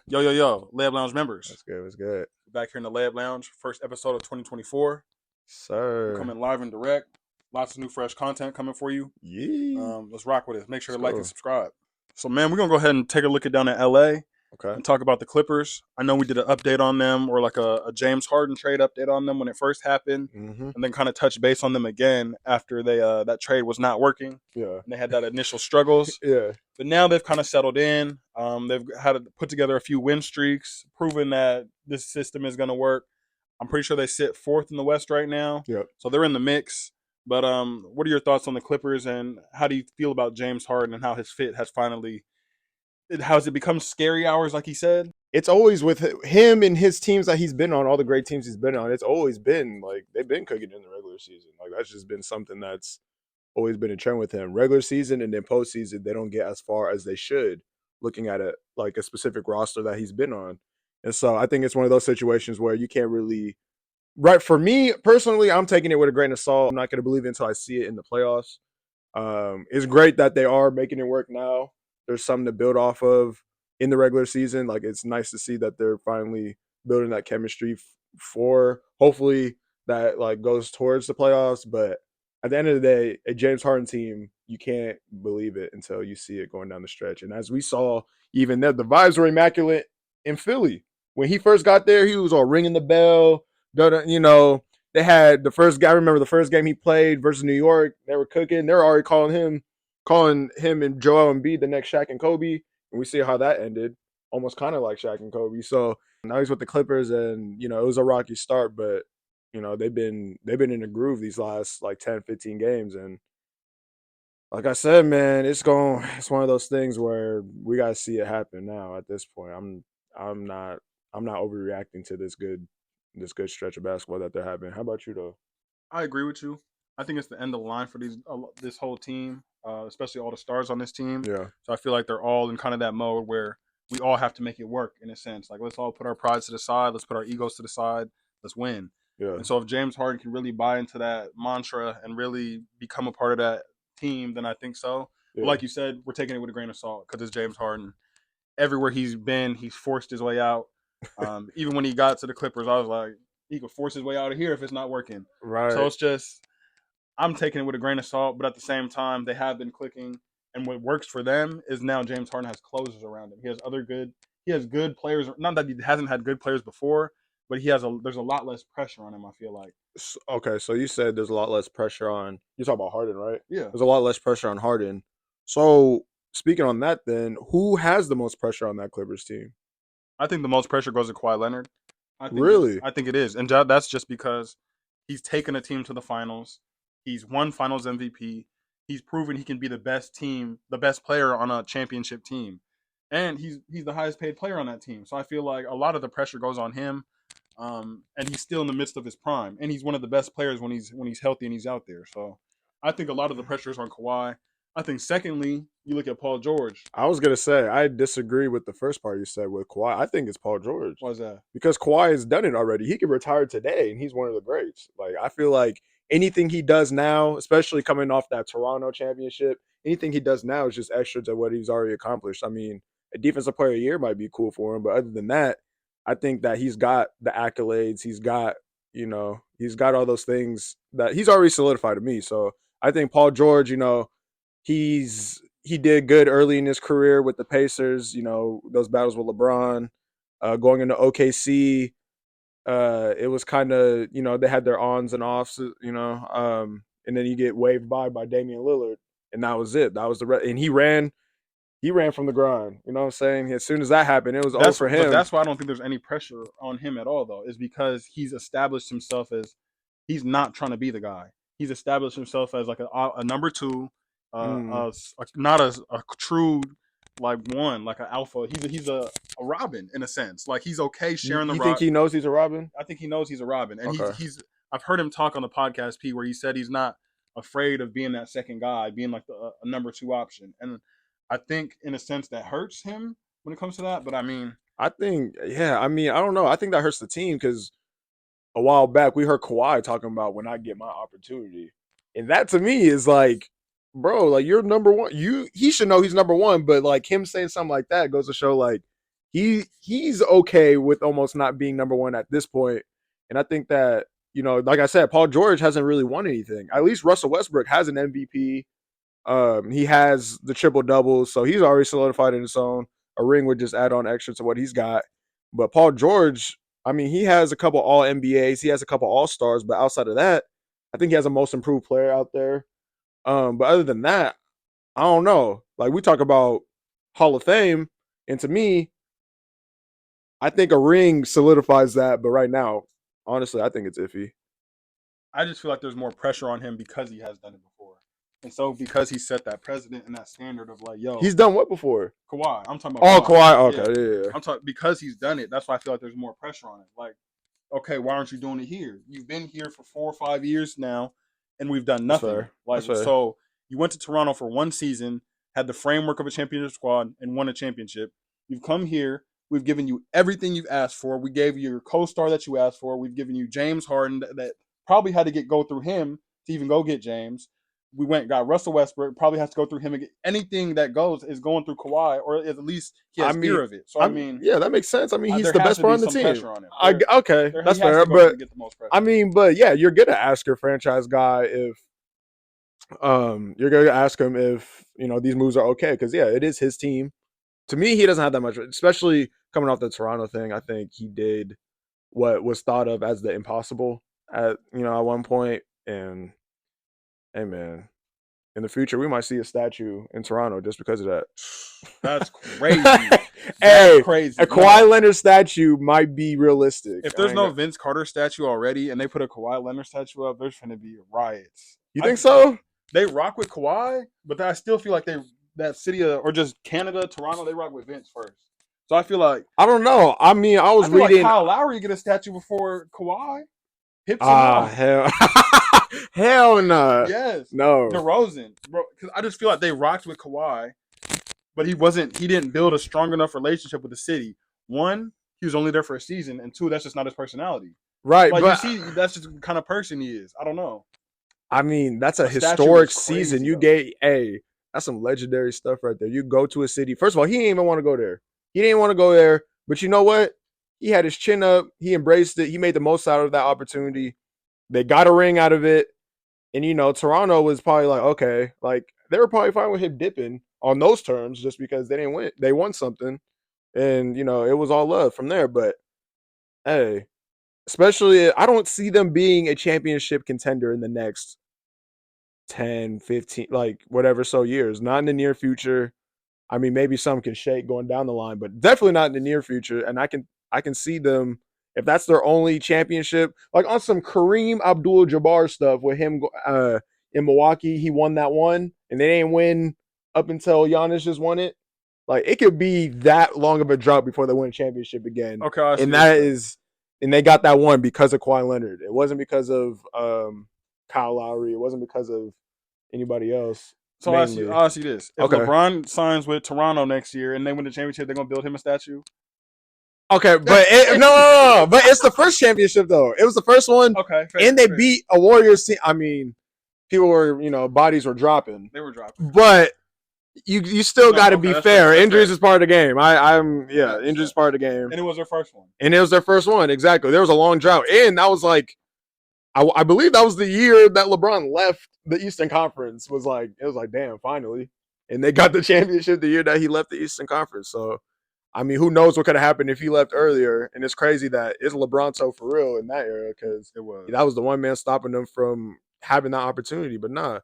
Yo, Lab Lounge members. That's good. That's good. Back here in the Lab Lounge, first episode of 2024. We're Sir. coming live and direct. Lots of new, fresh content coming for you. Yeah. Let's rock with it. Make sure Let's to like and go. subscribe. So, man, we're going to go ahead and take a look at down at LA Okay. and talk about the Clippers. I know we did an update on them or like a James Harden trade update on them when it first happened, Mm-hmm. and then kind of touch base on them again after they that trade was not working Yeah. and they had that initial struggles. Yeah. But now they've kind of settled in. They've had to put together a few win streaks, proving that this system is going to work. I'm pretty sure they sit fourth in the West right now, Yep. so they're in the mix. But what are your thoughts on the Clippers, and how do you feel about James Harden and how his fit has finally? How has it become scary hours, like he said? It's always with him and his teams that he's been on, all the great teams he's been on. It's always been like they've been cooking in the regular season. Like that's just been something that's always been a trend with him. Regular season and then postseason, they don't get as far as they should. Looking at it like a specific roster that he's been on, and so I think it's one of those situations where you can't really. Right, for me personally, I'm taking it with a grain of salt. I'm not going to believe it until I see it in the playoffs. It's great that they are making it work now. There's something to build off of in the regular season. Like it's nice to see that they're finally building that chemistry for hopefully that like goes towards the playoffs. But at the end of the day, a James Harden team, you can't believe it until you see it going down the stretch. And as we saw, even there, the vibes were immaculate in Philly. When he first got there, he was all ringing the bell. You know, they had the first guy. I remember the first game he played versus New York. They were cooking. They were already calling him and Joel Embiid the next Shaq and Kobe. And we see how that ended, almost kind of like Shaq and Kobe. So now he's with the Clippers, and you know it was a rocky start, but you know they've been in a groove these last like 10, 15 games, and like I said, man, it's one of those things where we gotta see it happen now. At this point, I'm not I'm not overreacting to this good stretch of basketball that they're having. How about you though? I agree with you. I think it's the end of the line for this whole team, especially all the stars on this team. Yeah, So I feel like they're all in kind of that mode where we all have to make it work in a sense. Like let's all put our prides to the side, let's put our egos to the side, let's win. yeah, And so if James Harden can really buy into that mantra and really become a part of that team, then I think so. But yeah. like you said, we're taking it with a grain of salt because it's James Harden. Everywhere he's been, he's forced his way out. Even when he got to the Clippers, I was like, he could force his way out of here if it's not working. So Right. it's just I'm taking it with a grain of salt, but at the same time, they have been clicking, and what works for them is now James Harden has closers around him. He has good players. Not that he hasn't had good players before, but there's a lot less pressure on him. I feel like, Okay, so you said there's a lot less pressure on. You talk about Harden, right? yeah, There's a lot less pressure on Harden. So speaking on that, then who has the most pressure on that Clippers team? I think the most pressure goes to Kawhi Leonard. Really? I think it is, and that's just because he's taken a team to the finals. He's won Finals MVP. He's proven he can be the best player on a championship team, and he's the highest paid player on that team. So I feel like a lot of the pressure goes on him, and he's still in the midst of his prime, and he's one of the best players when he's healthy and he's out there. So I think a lot of the pressure is on Kawhi. I think secondly, you look at Paul George. I was gonna say I disagree with the first part you said with Kawhi. I think it's Paul George Why is that? because Kawhi has done it already. He could retire today, and he's one of the greats. Like I feel like anything he does now, especially coming off that Toronto championship, anything he does now is just extra to what he's already accomplished. I mean, a defensive player of the year might be cool for him, but other than that, I think that he's got the accolades. He's got all those things that he's already solidified to me. So I think Paul George, he did good early in his career with the Pacers. Those battles with LeBron, going into OKC. It was kind of they had their ons and offs. And then you get waved by Damian Lillard, and that was it. That was and he ran from the grind. You know what I'm saying? As soon as that happened, it was over for But him. that's why I don't think there's any pressure on him at all, though, is because he's established himself as he's not trying to be the guy. He's established himself as like a number two, Mm. not a true like one, like an alpha. He's a Robin in a sense. Like he's okay You, sharing the you think rock. he knows he's a Robin? I think he knows he's a Robin, and Okay. he's. I've heard him talk on the podcast, P, where he said he's not afraid of being that second guy, being like a number two option, and I think in a sense that hurts him when it comes to that. But I mean, I think, yeah. I mean, I don't know. I think that hurts the team because a while back we heard Kawhi talking about when I get my opportunity, and that to me is like, bro, like you're number one. He should know he's number one, but like him saying something like that goes to show like he's okay with almost not being number one at this point. And I think that, like I said, Paul George hasn't really won anything. At least Russell Westbrook has an MVP. He has the triple doubles, so he's already solidified in his own. A ring would just add on extra to what he's got. But Paul George, I mean, he has a couple All NBAs, he has a couple All Stars, but outside of that, I think he has a most improved player out there. But other than that, I don't know. Like we talk about Hall of Fame, and to me, I think a ring solidifies that. But right now, honestly, I think it's iffy. I just feel like there's more pressure on him because he has done it before. And so because he set that precedent and that standard of like, yo, He's done what before? Kawhi. I'm talking about Oh, Kawhi. Kawhi. Okay, yeah. I'm talking because he's done it. That's why I feel like there's more pressure on it. Like, okay, why aren't you doing it here? You've been here for 4 or 5 years now, and we've done That's nothing. fair. Like, That's fair. so you went to Toronto for one season, had the framework of a championship squad, and won a championship. You've come here. We've given you everything you've asked for. We gave you your co-star that you asked for. We've given you James Harden that probably had to go through him to even go get James. We went got Russell Westbrook. Probably has to go through him again. Anything that goes is going through Kawhi, or at least he has ear of it. So I mean, yeah, that makes sense. I mean, he's there the has best to player be on the some team. pressure on him. Okay, that's he has fair. to go But to get the most pressure. I mean, but yeah, you're gonna ask your franchise guy if you're gonna ask him if these moves are okay because yeah, it is his team. To me, he doesn't have that much, especially coming off the Toronto thing. I think he did what was thought of as the impossible at one point. And hey, man, in the future, we might see a statue in Toronto just because of that. That's crazy. Hey, crazy. A Kawhi Leonard statue might be realistic. If there's no Vince Carter statue already, and they put a Kawhi Leonard statue up, there's going to be riots. You think so? They rock with Kawhi, but I still feel like that city or just Canada, Toronto, they rock with Vince first. So I feel like I don't know. I mean, I was reading like Kyle Lowry get a statue before Kawhi. Hell, hell no. Yes, no. DeRozan, bro. Because I just feel like they rocked with Kawhi, but he wasn't. He didn't build a strong enough relationship with the city. One, he was only there for a season, and two, that's just not his personality. Right, like but you see, that's just the kind of person he is. I don't know. I mean, that's a historic season. You that's some legendary stuff right there. You go to a city. First of all, he didn't even want to go there. He didn't want to go there, but you know what? He had his chin up. He embraced it. He made the most out of that opportunity. They got a ring out of it. And, Toronto was probably like, okay, like they were probably fine with him dipping on those terms just because they didn't win. They won something. And, it was all love from there. But, hey, especially, I don't see them being a championship contender in the next 10, 15, like whatever years. Not in the near future. I mean, maybe some can shake going down the line, but definitely not in the near future. And I can see them if that's their only championship, like on some Kareem Abdul-Jabbar stuff with him in Milwaukee. He won that one, and they didn't win up until Giannis just won it. Like it could be that long of a drought before they win a championship again. Okay, and they got that one because of Kawhi Leonard. It wasn't because of Kyle Lowry. It wasn't because of anybody else. So I'll ask you this: if LeBron signs with Toronto next year and they win the championship, they're gonna build him a statue. Okay, but no. But it's the first championship though. It was the first one. Okay, and they beat a Warriors team. I mean, people were bodies were dropping. They were dropping, but you still got to be fair. Injuries is part of the game. Injuries is part of the game. And it was their first one. Exactly. There was a long drought, and that was like, I believe that was the year that LeBron left the Eastern Conference. It was like, damn, finally, and they got the championship the year that he left the Eastern Conference. So, I mean, who knows what could have happened if he left earlier? And it's crazy that it's LeBron so for real in that era because that was the one man stopping them from having that opportunity. But nah,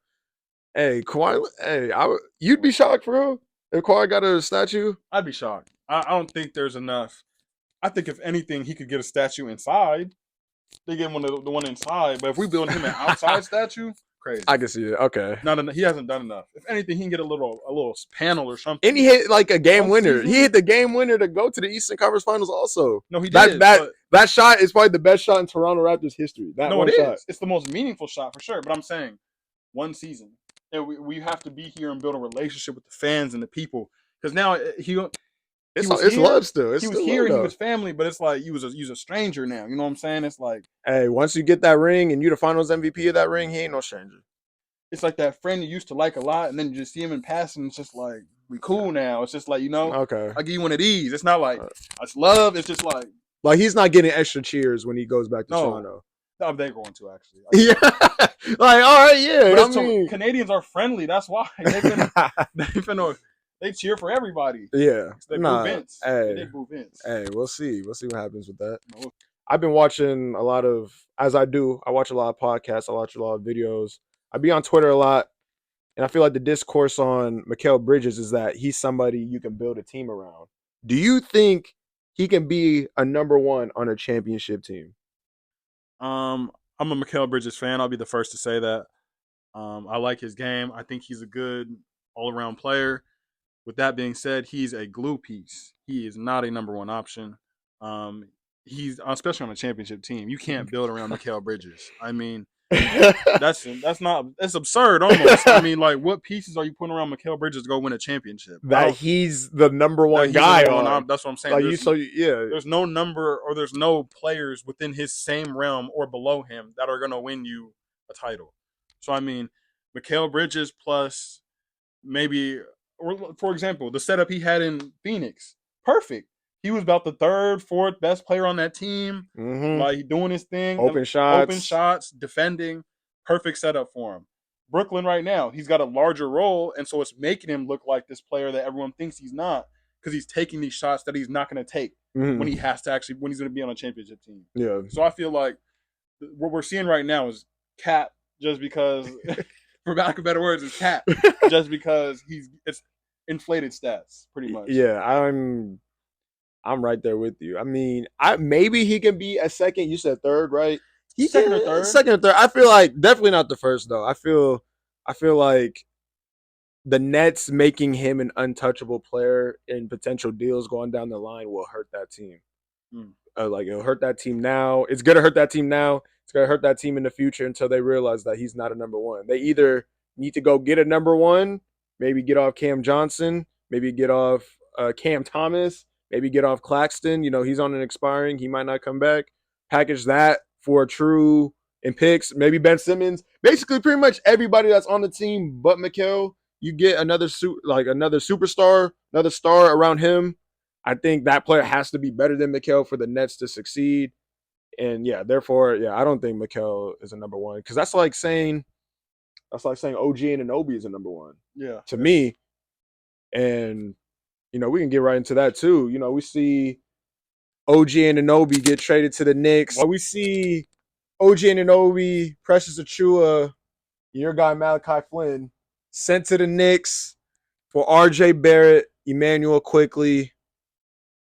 hey, Kawhi, you'd be shocked for real if Kawhi got a statue? I'd be shocked. I don't think there's enough. I think if anything, he could get a statue inside. They get the one inside, but if we build him an outside statue, crazy. I can see it. Okay, he hasn't done enough. If anything, he can get a little panel or something. And he hit like a game winner. He hit the game winner to go to the Eastern Conference Finals. Also, no, he did. That shot is probably the best shot in Toronto Raptors history. Shot. It's the most meaningful shot for sure. But I'm saying, one season, and we have to be here and build a relationship with the fans and the people because now it's love still. He was here and he was family, but it's like you was a stranger now. You know what I'm saying? It's like, hey, once you get that ring and you the Finals MVP of that ring, he ain't no stranger. It's like that friend you used to like a lot, and then you just see him in passing. It's just like, we cool now. It's just like, Okay. I give you one of these. It's not like it's love. It's just like he's not getting extra cheers when he goes back to no. Toronto. No, they're going to actually. Yeah, like all right, yeah. But Canadians are friendly. That's why they cheer for everybody. Yeah, They boo Vince. Hey, they boo Vince. Hey, we'll see. We'll see what happens with that. I've been watching a lot of, as I do, I watch a lot of podcasts. I watch a lot of videos. I be on Twitter a lot, and I feel like the discourse on Mikal Bridges is that he's somebody you can build a team around. Do you think he can be a number one on a championship team? I'm a Mikal Bridges fan. I'll be the first to say that. I like his game. I think he's a good all-around player. With that being said, he's a glue piece. He is not a number one option. He's especially on a championship team. You can't build around Mikal Bridges. I mean, that's absurd almost. I mean, like, what pieces are you putting around Mikal Bridges to go win a championship? That he's the number one guy on. That's what I'm saying. There's no number or there's no players within his same realm or below him that are going to win you a title. So, I mean, Mikal Bridges plus maybe, or for example, the setup he had in Phoenix, perfect. He was about the third, fourth best player on that team. Like doing his thing, open shots, defending, perfect setup for him. Brooklyn right now, he's got a larger role, and so it's making him look like this player that everyone thinks he's not because he's taking these shots that he's not going to take when he has to when he's going to be on a championship team. Yeah. So I feel like what we're seeing right now is Cat, just because, for lack of better words, is Cat, just because it's inflated stats, pretty much. Yeah, I'm right there with you. I mean, maybe he can be a second. You said third, right? Second or third. Second or third. I feel like definitely not the first though. I feel like the Nets making him an untouchable player in potential deals going down the line will hurt that team. Like it'll hurt that team now. It's gonna hurt that team now. It's gonna hurt that team in the future until they realize that he's not a number one. They either need to go get a number one, maybe get off Cam Johnson, maybe get off Cam Thomas, maybe get off Claxton. He's on an expiring. He might not come back. Package that for a true and picks. Maybe Ben Simmons. Basically, pretty much everybody that's on the team but Mikal. You get another superstar, another star around him. I think that player has to be better than Mikal for the Nets to succeed. And therefore, I don't think Mikal is a number one because that's like saying OG Anunoby is a number one. Yeah. To me. And we can get right into that too. We see OG Anunoby get traded to the Knicks. We see OG Anunoby, Precious Achiuwa, your guy Malachi Flynn, sent to the Knicks for RJ Barrett, Emmanuel Quickley,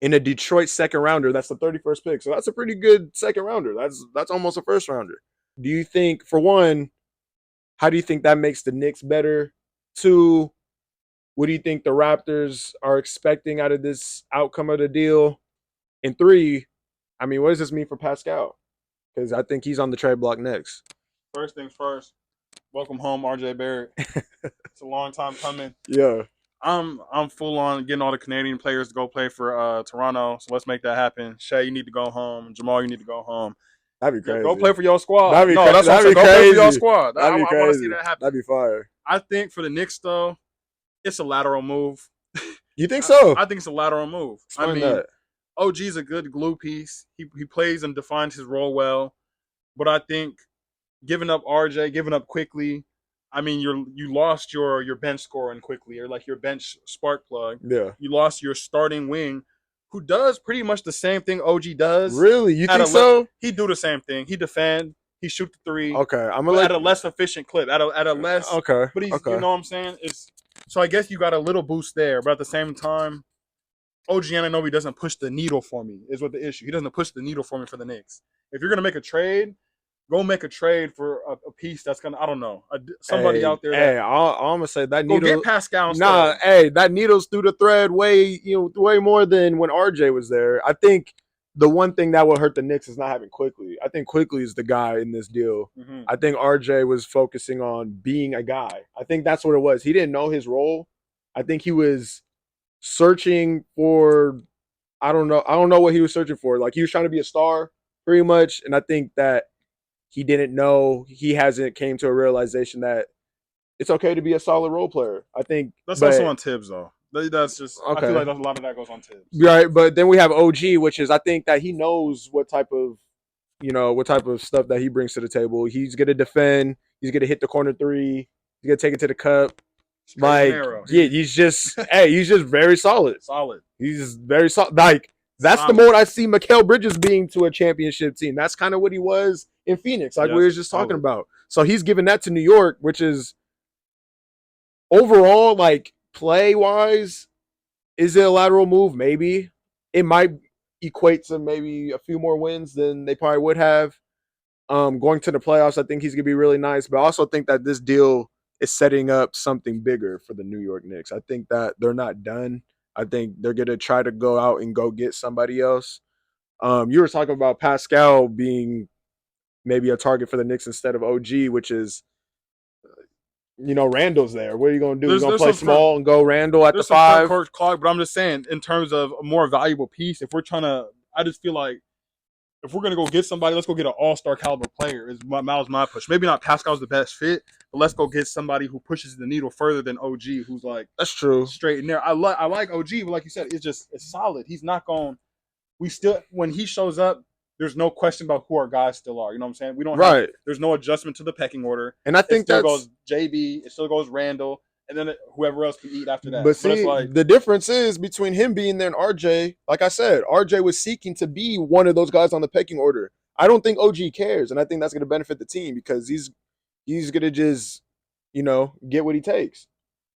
in a Detroit second rounder. That's the 31st pick. So that's a pretty good second rounder. That's almost a first rounder. Do you think, for one, how do you think that makes the Knicks better? Two, what do you think the Raptors are expecting out of this outcome of the deal? And three, I mean, what does this mean for Pascal? Because I think he's on the trade block next. First things first, welcome home, RJ Barrett. It's a long time coming. Yeah. I'm full on getting all the Canadian players to go play for Toronto. So let's make that happen. Shay, you need to go home. Jamal, you need to go home. That'd be crazy. Go play for your squad. That'd be that's what I'm saying. Go play for your squad. I want to see that happen. That'd be fire. I think for the Knicks, though, it's a lateral move. You think so? I think it's a lateral move. Explain that. OG's a good glue piece. He plays and defines his role well. But I think giving up RJ, giving up Quickley, I mean, you lost your bench scoring Quickley, or like your bench spark plug. Yeah. You lost your starting wing, who does pretty much the same thing OG does. Really? You think so? He do the same thing. He defend. He shoot the three. Okay, at a less efficient clip. At a less. Okay. But you know what I'm saying? So I guess you got a little boost there, but at the same time, OG Anunoby doesn't push the needle for me. Is what the issue. He doesn't push the needle for me for the Knicks. If you're gonna make a trade, go make a trade for a piece that's gonna, I don't know, somebody out there. Hey, I'm gonna say that needle. Go get Pascal. Nah, that needle's through the thread way more than when RJ was there. I think the one thing that will hurt the Knicks is not having Quickley. I think Quickley is the guy in this deal. Mm-hmm. I think RJ was focusing on being a guy. I think that's what it was. He didn't know his role. I think he was searching for, I don't know what he was searching for. Like, he was trying to be a star pretty much. And I think that he didn't know, he hasn't came to a realization that it's okay to be a solid role player. I think that's also on Tibbs though. That's just. I feel Okay. like a lot of that goes on Tibbs. Right, but then we have OG, which is I think that he knows what type of stuff that he brings to the table. He's gonna defend. He's gonna hit the corner three. He's gonna take it to the cup. Straight and Like, narrow. yeah, he's just he's just very solid. Solid. He's very solid. Like that's the Solid. mode I see Mikal Bridges being to a championship team. That's kind of what he was in Phoenix, like we were just talking about. So he's giving that to New York, which is overall, like play wise, is it a lateral move? Maybe it might equate to maybe a few more wins than they probably would have. Going to the playoffs, I think he's gonna be really nice. But I also think that this deal is setting up something bigger for the New York Knicks. I think that they're not done. I think they're gonna try to go out and go get somebody else. You were talking about Pascal being maybe a target for the Knicks instead of OG, which is Randall's there. What are you gonna do? You're gonna play small and go Randall at the five? Court clock, but I'm just saying, in terms of a more valuable piece, if we're trying to, I just feel like if we're gonna go get somebody, let's go get an all-star caliber player. Is my push. Maybe not Pascal's the best fit, but let's go get somebody who pushes the needle further than OG, who's like that's true, straight in there. I like OG, but like you said, it's solid. He's not going. We still, when he shows up, there's no question about who our guys still are. You know what I'm saying? We don't have, there's no adjustment to the pecking order. And I think it still goes JB, it still goes Randall, and then whoever else can eat after that. But see, the difference is between him being there and RJ. Like I said, RJ was seeking to be one of those guys on the pecking order. I don't think OG cares, and I think that's going to benefit the team because he's going to just get what he takes,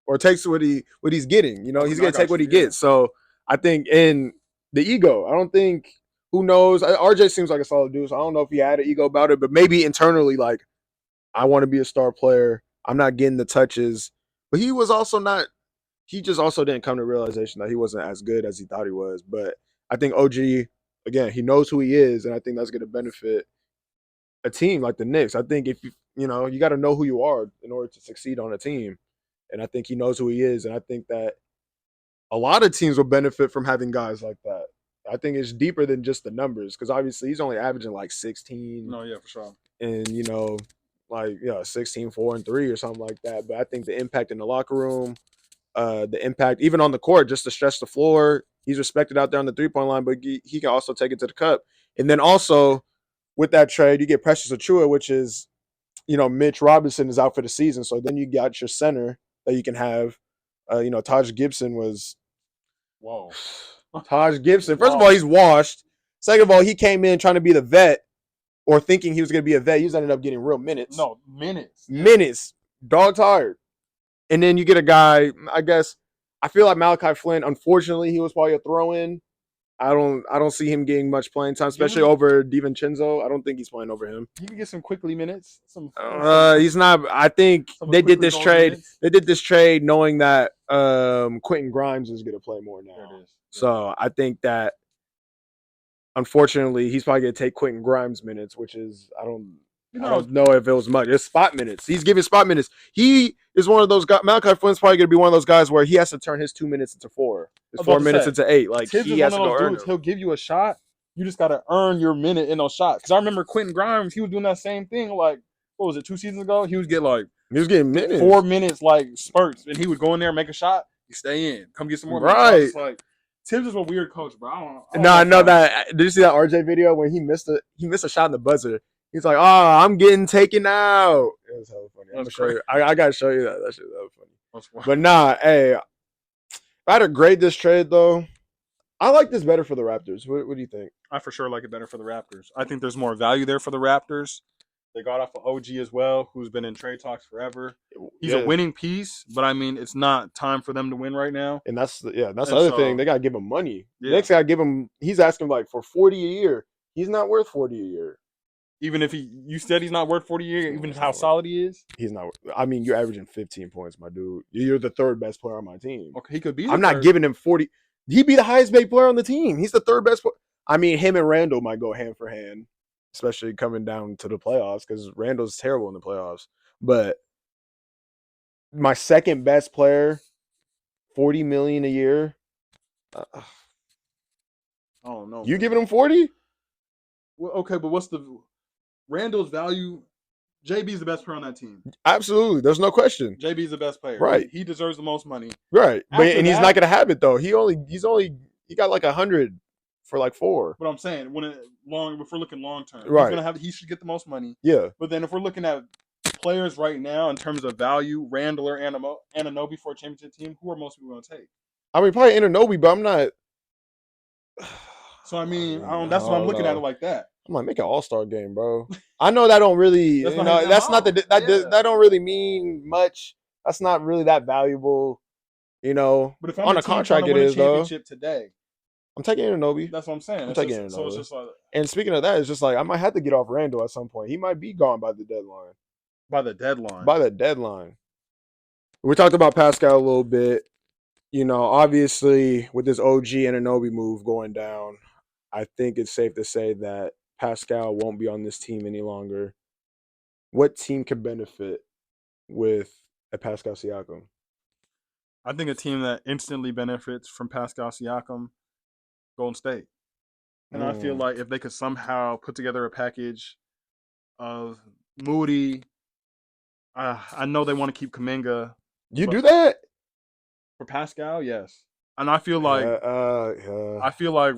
or takes what he's getting. He's going to take what he gets. So I think in the ego, I don't think. Who knows? RJ seems like a solid dude, so I don't know if he had an ego about it, but maybe internally, like, I want to be a star player. I'm not getting the touches. But he was also not, he just also didn't come to realization that he wasn't as good as he thought he was. But I think OG, again, he knows who he is, and I think that's going to benefit a team like the Knicks. I think if you got to know who you are in order to succeed on a team. And I think he knows who he is. And I think that a lot of teams will benefit from having guys like that. I think it's deeper than just the numbers because obviously he's only averaging like 16. No, yeah, for sure. And, 16, 4, and 3 or something like that. But I think the impact in the locker room, the impact even on the court, just to stretch the floor. He's respected out there on the 3-point line, but he can also take it to the cup. And then also with that trade, you get Precious Achiuwa, which is, Mitch Robinson is out for the season. So then you got your center that you can have. Taj Gibson was. Whoa. Taj Gibson. First of all, he's washed. Second of all, he came in trying to be the vet or thinking he was going to be a vet. He was ended up getting real minutes. No, minutes. Minutes. Dog tired. And then you get a guy, I guess, I feel like Malachi Flynn, unfortunately, he was probably a throw-in. I don't see him getting much playing time, especially over DiVincenzo. I don't think he's playing over him. He can get some quickly minutes. He's not. I think they did this trade. Minutes. They did this trade knowing that Quentin Grimes is going to play more now. There it is. So I think that, unfortunately, he's probably going to take Quentin Grimes minutes, which is I don't know if it was much. It's spot minutes. He's giving spot minutes. He is one of those guys. Malachi Flynn's probably going to be one of those guys where he has to turn his 2 minutes into 4. His 4 minutes into 8. Like Tibbs he has to go earn. He'll give you a shot. You just got to earn your minute in those shots. Because I remember Quentin Grimes, he was doing that same thing. Like, what was it, 2 seasons ago? He was getting minutes. 4 minutes, like spurts, and he would go in there and make a shot. You stay in. Come get some more. Right. Like Tibbs is a weird coach, bro. I know that. Did you see that RJ video when he missed a shot in the buzzer? He's like, "Oh, I'm getting taken out." It was hella funny. I'm gonna show you. I gotta show you that. That shit was funny. But nah, hey, if I had to grade this trade though, I like this better for the Raptors. What do you think? I for sure like it better for the Raptors. I think there's more value there for the Raptors. They got off of OG as well, who's been in trade talks forever. He's a winning piece, but I mean, it's not time for them to win right now. And that's the other thing. They gotta give him money. Yeah. Next, gotta give him. He's asking like for 40 a year. He's not worth 40 a year. Even if you said he's not worth 40 a year, even how solid he is? He's not. I mean, you're averaging 15 points, my dude. You're the third best player on my team. Okay, he could be. I'm not giving him 40. He'd be the highest paid player on the team. He's the third best player. I mean, him and Randall might go hand for hand, especially coming down to the playoffs because Randall's terrible in the playoffs. But my second best player, $40 million a year. Oh no! You giving him 40? Well, okay, but what's the Randall's value JB's the best player on that team. Absolutely, there's no question. JB's the best player. Right. He deserves the most money. Right, but After and he's that- not gonna have it though. He got like 100 for like 4. But I'm saying if we're looking long term, Right. he should get the most money. Yeah, But then if we're looking at players right now in terms of value, Randall or Anunoby for a championship team, who are most people going to take? I mean probably Anunoby, but I'm not. So I mean, that's what I'm looking at it like that. I'm like, make an all-star game, bro. I know that don't really, That's you not know, his that's not MO. that don't really mean much. That's not really that valuable, you know. But if I'm On a a team trying contract, to it win a is though. championship today, I'm taking Anunobi. that's what I'm saying. I'm taking So it's Anunoby. just like And speaking of that, it's just like I might have to get off Randall at some point. He might be gone by the deadline. by the deadline. By the deadline. We talked about Pascal a little bit. You know, obviously with this OG and Anunoby move going down, I think it's safe to say that Pascal won't be on this team any longer. What team could benefit with a Pascal Siakam? I think a team that instantly benefits from Pascal Siakam, Golden State. And I feel like if they could somehow put together a package of Moody, I know they want to keep Kuminga. You do that? For Pascal, yes. And I feel like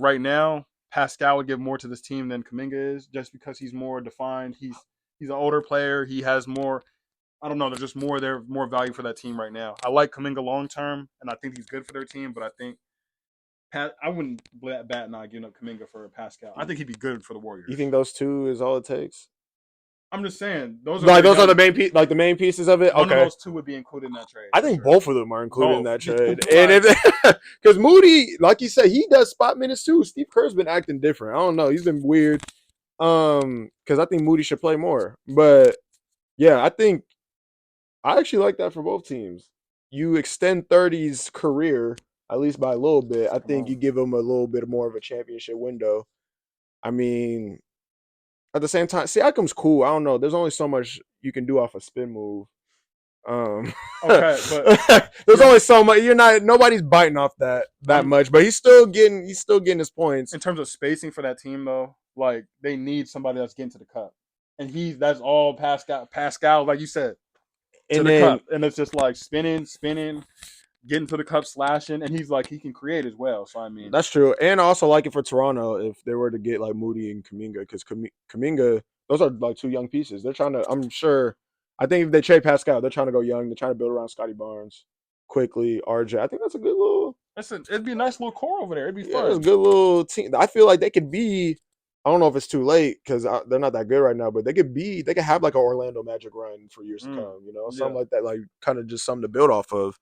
right now Pascal would give more to this team than Kuminga is, just because he's more defined. He's an older player. He has more. I don't know. There's just more there, more value for that team right now. I like Kuminga long term, and I think he's good for their team. But I think I wouldn't bat not giving up Kuminga for Pascal. I think he'd be good for the Warriors. You think those two is all it takes? I'm just saying those are the main pieces of it. One okay, of those two would be included in that trade. I think both of them are included in Both. that trade. And if because Moody, like you said, he does spot minutes too. Steve Kerr's been acting different. I don't know. He's been weird. Because I think Moody should play more. But yeah, I actually like that for both teams. You extend 30's career at least by a little bit. I think you give him a little bit more of a championship window. I mean, at the same time, Siakam's cool. I don't know. There's only so much you can do off a spin move. Okay, but there's only so much. Nobody's biting off that much, but he's still getting his points. In terms of spacing for that team, though, like they need somebody that's getting to the cup, and that's all Pascal, like you said, to the cup, and it's just like spinning, getting to the cup, slashing, and he's like he can create as well. So I mean, that's true, and I also like it for Toronto if they were to get like Moody and Kuminga, because Kuminga, those are like two young pieces. They're trying to. I'm sure. I think if they trade Pascal, they're trying to go young. They're trying to build around Scotty Barnes, quickly RJ. I think that's a good little. It'd be a nice little core over there. It'd be fun. It's a good little team. I feel like they could be. I don't know if it's too late because they're not that good right now, but they could have like an Orlando Magic run for years to come. You know, something like that, like kind of just something to build off of.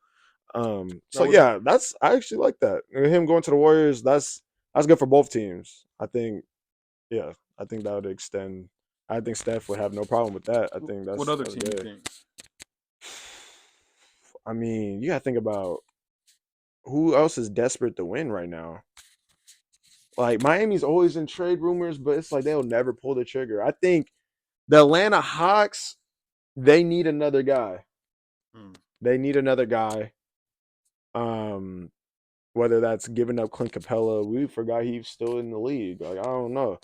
So yeah, I actually like that. And him going to the Warriors, that's good for both teams. I think that would extend. I think Steph would have no problem with that. I think that's what other team good. you think? I mean, you gotta think about who else is desperate to win right now. Like Miami's always in trade rumors, but it's like they'll never pull the trigger. I think the Atlanta Hawks, they need another guy. They need another guy. Whether that's giving up Clint Capella, we forgot he's still in the league. Like I don't know.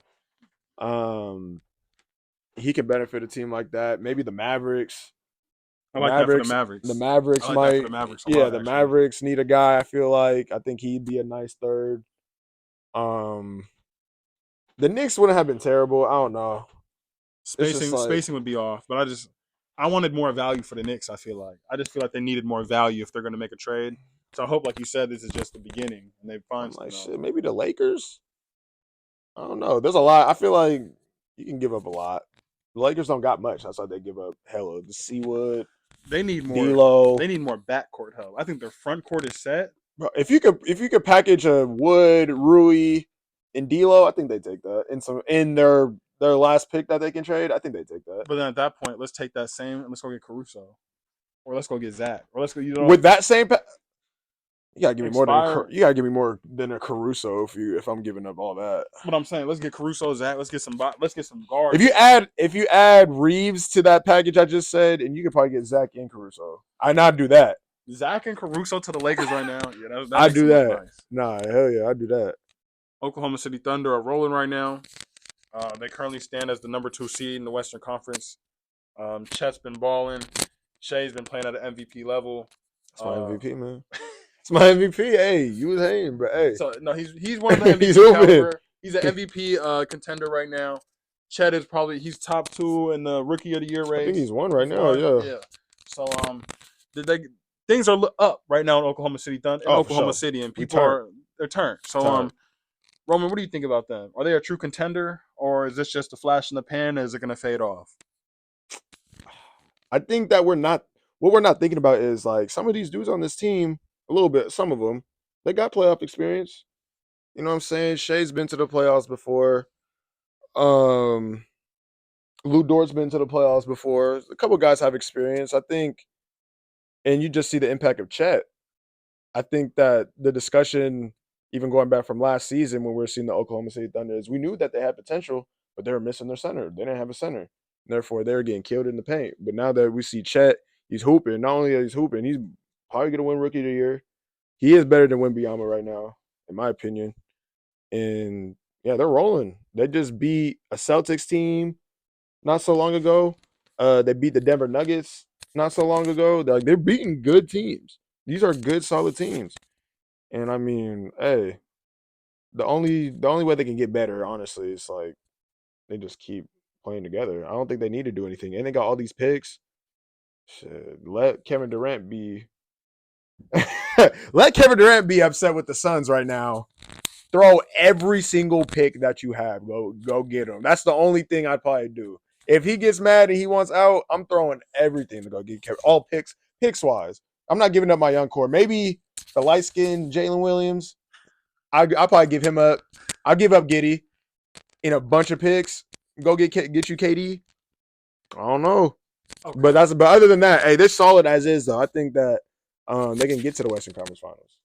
He could benefit a team like that. Maybe the Mavericks. I like that for the Mavericks. The Mavericks might. The Mavericks need a guy. I feel like I think he'd be a nice third. The Knicks wouldn't have been terrible. I don't know. Spacing would be off, but I wanted more value for the Knicks. I just feel like they needed more value if they're going to make a trade. So I hope, like you said, this is just the beginning, and they find something. Maybe the Lakers. I don't know. There's a lot. I feel like you can give up a lot. The Lakers don't got much. That's why they give up hella. The Seawood. They need more. D'Lo. They need more backcourt help. I think their front court is set. Bro, if you could package a Wood, Rui, and D'Lo, I think they take that. In their last pick that they can trade, I think they take that. But then at that point, let's take that same and let's go get Caruso, or let's go get Zach, or let's go. With that same. You gotta give me more than a Caruso if I'm giving up all that. But I'm saying let's get Caruso, Zach. Let's get some guards. If you add Reeves to that package I just said, and you could probably get Zach and Caruso, I'd not do that. Zach and Caruso to the Lakers right now. Yeah, I'd do that. Nice. Nah, hell yeah, I'd do that. Oklahoma City Thunder are rolling right now. They currently stand as the number 2 seed in the Western Conference. Chet's been balling. Shea's been playing at an MVP level. It's my MVP, man. It's my MVP. Hey, you was hating, but hey. So no, he's one of the He's MVP hooping. caliber. He's an MVP contender right now. Chet is he's top 2 in the Rookie of the Year race. I think he's one right now. Yeah. So things are up right now in Oklahoma City Oklahoma City, and they're turned. So Roman, what do you think about them? Are they a true contender, or is this just a flash in the pan? Is it going to fade off? I think that what we're not thinking about is like some of these dudes on this team, a little bit, some of them, they got playoff experience. You know what I'm saying? Shea's been to the playoffs before. Lou Dort's been to the playoffs before. A couple guys have experience, I think, and you just see the impact of Chet. I think that the discussion, even going back from last season when we were seeing the Oklahoma City Thunder, is we knew that they had potential, but they were missing their center. They didn't have a center. Therefore, they were getting killed in the paint. But now that we see Chet, he's hooping. Not only is he's hooping, he's probably going to win Rookie of the Year. He is better than Wembanyama right now, in my opinion. And yeah, they're rolling. They just beat a Celtics team not so long ago. They beat the Denver Nuggets not so long ago. They're beating good teams. These are good, solid teams. And I mean, hey, the only way they can get better, honestly, is like they just keep playing together. I don't think they need to do anything. And they got all these picks. Shit, let Kevin Durant be let Kevin Durant be upset with the Suns right now. Throw every single pick that you have. Go get him. That's the only thing I'd probably do. If he gets mad and he wants out, I'm throwing everything to go get Kevin. All picks wise. I'm not giving up my young core. Maybe the light skinned Jalen Williams. I'll probably give him up. I'll give up Giddey in a bunch of picks. Go get you KD. I don't know. Okay. But other than that, hey, they're solid as is though. I think that they can get to the Western Conference Finals.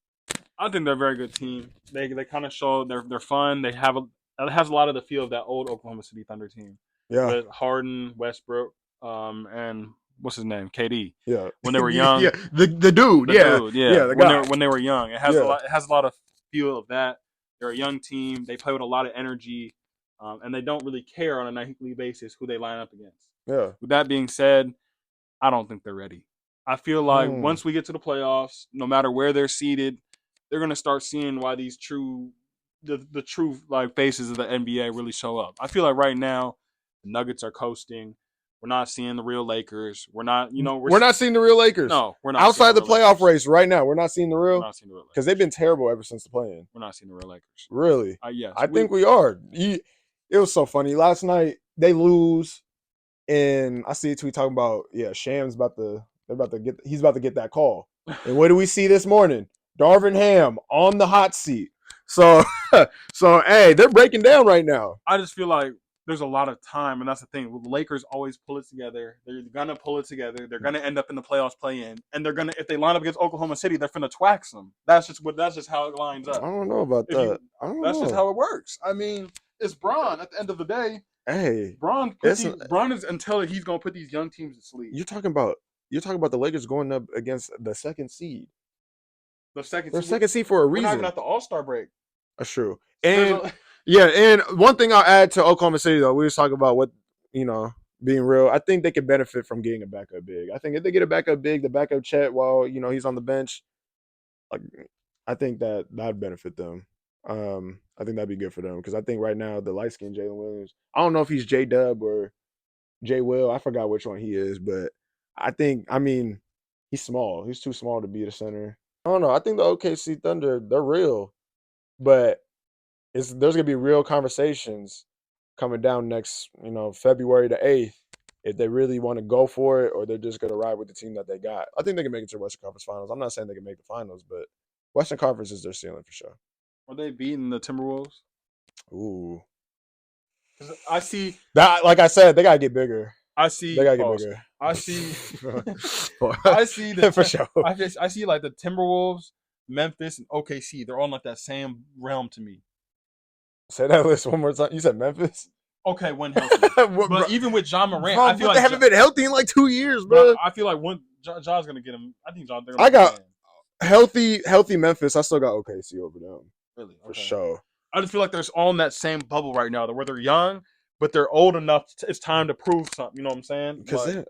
I think they're a very good team. They kind of show they're fun. It has a lot of the feel of that old Oklahoma City Thunder team. Yeah. With Harden, Westbrook, and what's his name, KD. Yeah. When they were young. Yeah. The dude. Yeah. The guy. When they were young, it has a lot of feel of that. They're a young team. They play with a lot of energy, and they don't really care on a nightly basis who they line up against. Yeah. With that being said, I don't think they're ready. I feel like once we get to the playoffs, no matter where they're seated, they're gonna start seeing why these the true like faces of the NBA really show up. I feel like right now the Nuggets are coasting. We're not seeing the real Lakers. We're not seeing the real Lakers. No, we're not. Outside the playoff race right now, we're not seeing the real. We're not seeing the real because they've been terrible ever since the play-in. We're not seeing the real Lakers. Really? Yes. I think we are. It was so funny. Last night they lose, and I see a tweet talking about Sham's he's about to get that call. And what do we see this morning? Darvin Ham on the hot seat. So hey, they're breaking down right now. I just feel like there's a lot of time, and that's the thing. The Lakers always pull it together. They're gonna pull it together. They're gonna end up in the playoffs play-in, and they're gonna if they line up against Oklahoma City, they're gonna twax them. That's just how it lines up. I don't know about that. That's just how it works. I mean, it's Bron at the end of the day. Hey, Bron is until he's gonna put these young teams to sleep. You're talking about the Lakers going up against the second seed. They're second seed for a reason. We're not even at the All-Star break. That's true. And and one thing I'll add to Oklahoma City though, we was talking about what being real. I think they could benefit from getting a backup big. I think if they get a backup big, the backup Chet while he's on the bench, like I think that'd benefit them. I think that'd be good for them because I think right now the light skinned Jalen Williams, I don't know if he's J Dub or J Will. I forgot which one he is, but he's small. He's too small to be the center. I don't know. I think the OKC Thunder, they're real, but there's gonna be real conversations coming down next, February the 8th, if they really want to go for it or they're just gonna ride with the team that they got. I think they can make it to the Western Conference Finals. I'm not saying they can make the finals, but Western Conference is their ceiling for sure. Are they beating the Timberwolves? Ooh, I see that. Like I said, they gotta get bigger. I see. They gotta get bigger. I see. I see for sure. I see like the Timberwolves, Memphis, and OKC. They're all in like that same realm to me. Say that list one more time. You said Memphis. Okay, when healthy. But even with John Morant, I feel like they haven't been healthy in like 2 years, bro. I feel like John's gonna get him. I think John. I got healthy Memphis. I still got OKC over them. Really, for sure. I just feel like they're all in that same bubble right now, where they're young, but they're old enough. It's time to prove something. You know what I'm saying?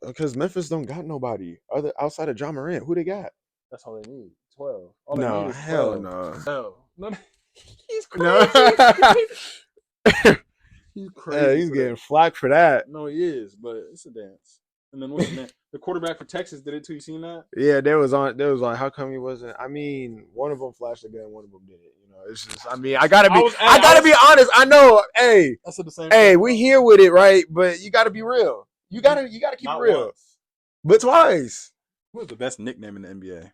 Because Memphis don't got nobody other outside of John Morant. Who they got? That's all they need. 12. All they No, need is hell 12. no. Hell. No. He's No. crazy. He's crazy. Yeah, he's getting flack for that. No, he is, but it's a dance. And then what's his name? The quarterback for Texas did it too. You seen that? Yeah, there was like, how come he wasn't? I mean, one of them flashed a gun, one of them didn't. You know, it's just, I mean, I gotta be honest. I know, hey, I said the same. Hey, we here with it, right? But you gotta be real. You gotta keep it real. Once. But twice. What's the best nickname in the NBA?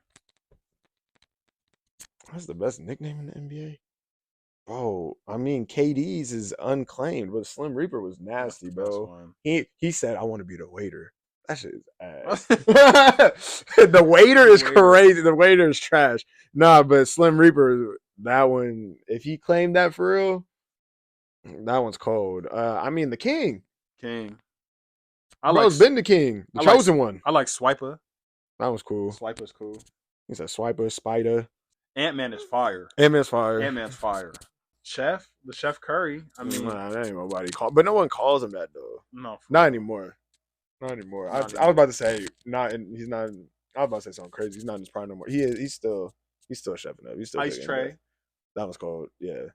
That's the best nickname in the NBA. Bro, I mean, KD's is unclaimed, but Slim Reaper was nasty, bro. He said, "I want to be the waiter." That shit is ass. The waiter is crazy. The waiter is trash. Nah, but Slim Reaper, that one, if he claimed that for real, that one's cold. I mean, the King. Bro's been the King. The chosen one. I like Swiper. That was cool. Swiper's cool. He said Swiper, Spider. Ant-Man is fire. Ant-Man's fire. Chef, the Chef Curry. I mean, nah, that ain't nobody call, but no one calls him that though. No, not anymore. Not anymore. I was about to say he's not. I was about to say something crazy. He's not in his prime no more. He is. He's still chefing up. He's still Ice Tray. That was called. Yeah.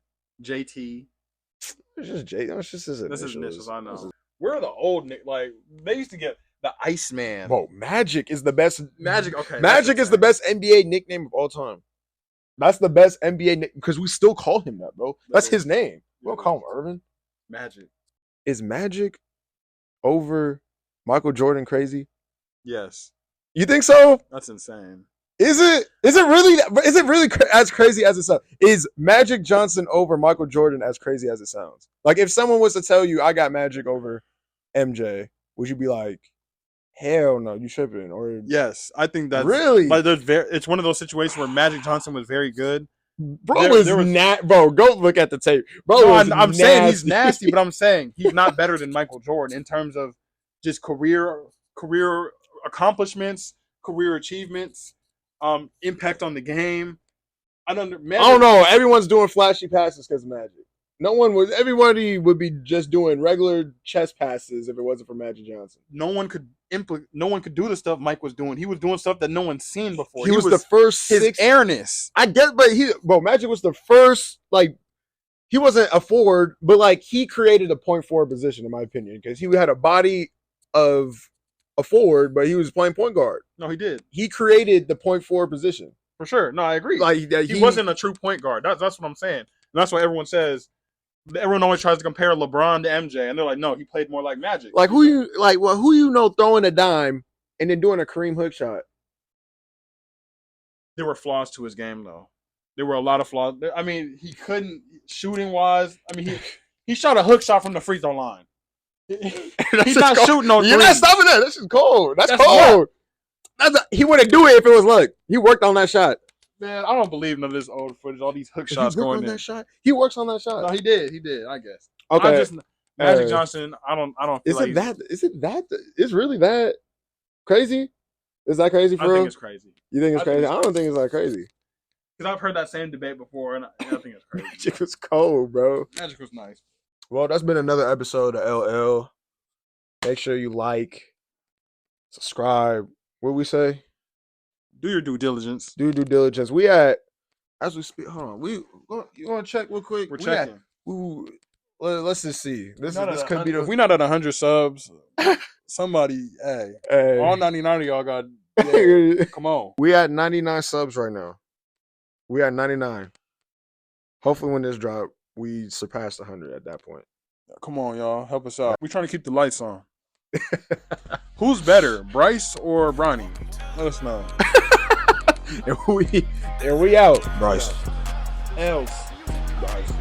JT. It's just J. That was just his initials. This is initials. I know. We're the old Nick. Like they used to get the Iceman. Bro, Magic is the best. Okay. Magic is the best NBA nickname of all time. That's the best NBA because we still call him that, bro. That's his name. We don't call him Irvin. Magic. Is Magic over Michael Jordan crazy? Yes. You think so? That's insane. Is it really as crazy as it sounds? Is Magic Johnson over Michael Jordan as crazy as it sounds? Like if someone was to tell you I got Magic over MJ, would you be like, hell no, you tripping? Or yes, I think that's really. Like it's one of those situations where Magic Johnson was very good. Bro, bro, go look at the tape. Bro, no, I'm saying he's nasty, but I'm saying he's not better than Michael Jordan in terms of just career accomplishments, career achievements, impact on the game. I don't know. Everyone's doing flashy passes because of Magic. Everybody would be just doing regular chest passes if it wasn't for Magic Johnson. No one could do the stuff Mike was doing. He was doing stuff that no one's seen before. He was the first airness. I guess, but Magic was the first, like, he wasn't a forward, but like he created a point forward position, in my opinion, because he had a body of a forward, but he was playing point guard. No, he did. He created the point forward position. For sure. No, I agree. Like he wasn't a true point guard. That's what I'm saying. And that's why everyone always tries to compare LeBron to MJ, and they're like, no, he played more like Magic. Like who you know throwing a dime and then doing a Kareem hook shot? There were flaws to his game, though. There were a lot of flaws. I mean, he couldn't shooting wise. I mean, he shot a hook shot from the free throw line. He's not shooting no. You're not stopping that. This is cold. That's cold. He wouldn't do it if it was luck. He worked on that shot. Man, I don't believe none of this old footage. All these hook shots going in. That shot? He works on that shot. No, he did. I guess. Okay. Magic Johnson. I don't. Is it that? It's really that crazy? Is that crazy for real? I think it's crazy. You think it's crazy? I don't think it's that crazy. Because I've heard that same debate before, and I think it's crazy. Magic was cold, bro. Magic was nice. Well, that's been another episode of LL. Make sure you like, subscribe. What we say? Do your due diligence. We at, as we speak, hold on. You want to check real quick? We're checking. Let's just see. This could be we're not at 100 subs. Somebody, hey. All 99 of y'all got, come on. We at 99 subs right now. We at 99. Hopefully when this drop, we surpass 100 at that point. Come on, y'all. Help us out. We're trying to keep the lights on. Who's better, Bryce or Bronny? Let us know. and we out. Bryce. Else. Bryce.